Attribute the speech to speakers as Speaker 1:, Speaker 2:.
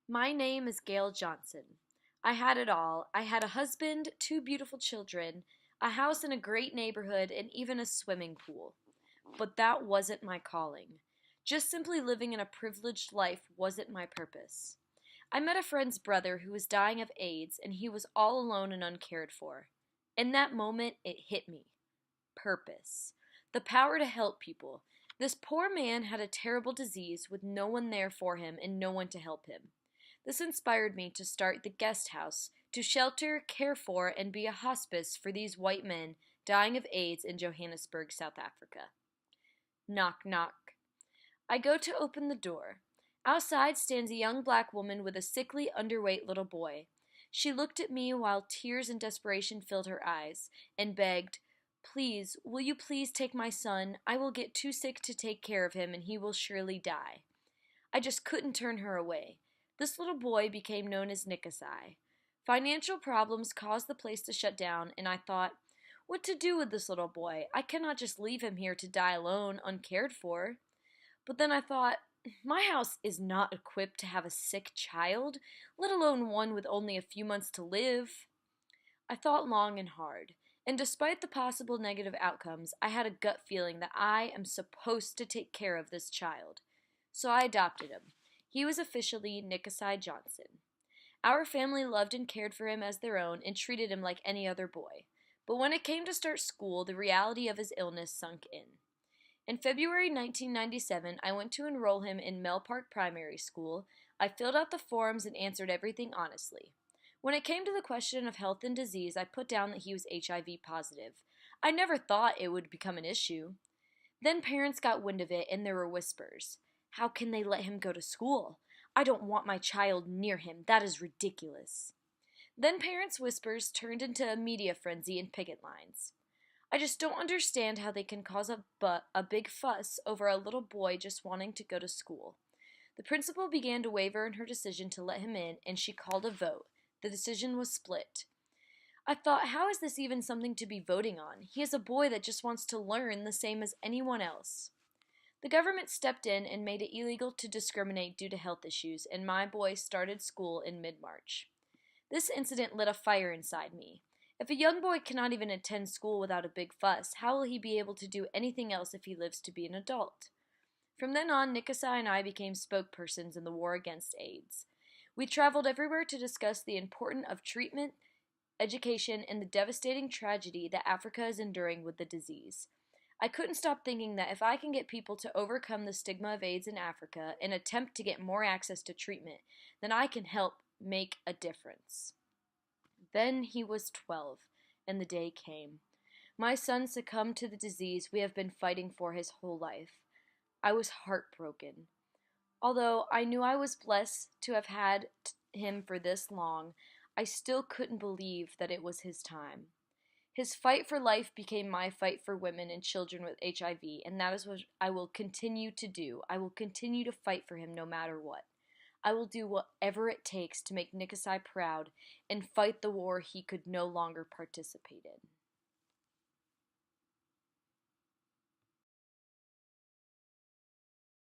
Speaker 1: My name is Gail Johnson. I had it all. I had a husband, two beautiful children, a house in a great neighborhood, and even a swimming pool. But that wasn't my calling. Just simply living in a privileged life wasn't my purpose. I met a friend's brother who was dying of AIDS, and he was all alone and uncared for. In that moment, it hit me. Purpose. The power to help people. This poor man had a terrible disease with no one there for him and no one to help him. This inspired me to start the guest house to shelter, care for, and be a hospice for these white men dying of AIDS in Johannesburg, South Africa. Knock, knock. I go to open the door. Outside stands a young black woman with a sickly, underweight little boy. She looked at me while tears and desperation filled her eyes and begged, "Please, will you please take my son? I will get too sick to take care of him and he will surely die." I just couldn't turn her away. This little boy became known as Nickasai. Financial problems caused the place to shut down, and I thought, what to do with this little boy? I cannot just leave him here to die alone, uncared for. But then I thought, my house is not equipped to have a sick child, let alone one with only a few months to live. I thought long and hard, and despite the possible negative outcomes, I had a gut feeling that I am supposed to take care of this child. So I adopted him. He was officially Nickasai Johnson. Our family loved and cared for him as their own and treated him like any other boy. But when it came to start school, the reality of his illness sunk in. In February 1997, I went to enroll him in Mel Park Primary School. I filled out the forms and answered everything honestly. When it came to the question of health and disease, I put down that he was HIV positive. I never thought it would become an issue. Then parents got wind of it and there were whispers. How can they let him go to school? I don't want my child near him. That is ridiculous. Then parents' whispers turned into a media frenzy and picket lines. I just don't understand how they can cause a big fuss over a little boy just wanting to go to school. The principal began to waver in her decision to let him in, and she called a vote. The decision was split. I thought, how is this even something to be voting on? He is a boy that just wants to learn the same as anyone else. The government stepped in and made it illegal to discriminate due to health issues, and my boy started school in mid-March. This incident lit a fire inside me. If a young boy cannot even attend school without a big fuss, how will he be able to do anything else if he lives to be an adult? From then on, Nickasai and I became spokespersons in the war against AIDS. We traveled everywhere to discuss the importance of treatment, education, and the devastating tragedy that Africa is enduring with the disease. I couldn't stop thinking that if I can get people to overcome the stigma of AIDS in Africa and attempt to get more access to treatment, then I can help make a difference. Then he was 12, and the day came. My son succumbed to the disease we have been fighting for his whole life. I was heartbroken. Although I knew I was blessed to have had him for this long, I still couldn't believe that it was his time. His fight for life became my fight for women and children with HIV, and that is what I will continue to do. I will continue to fight for him no matter what. I will do whatever it takes to make Nickasai proud and fight the war he could no longer participate in.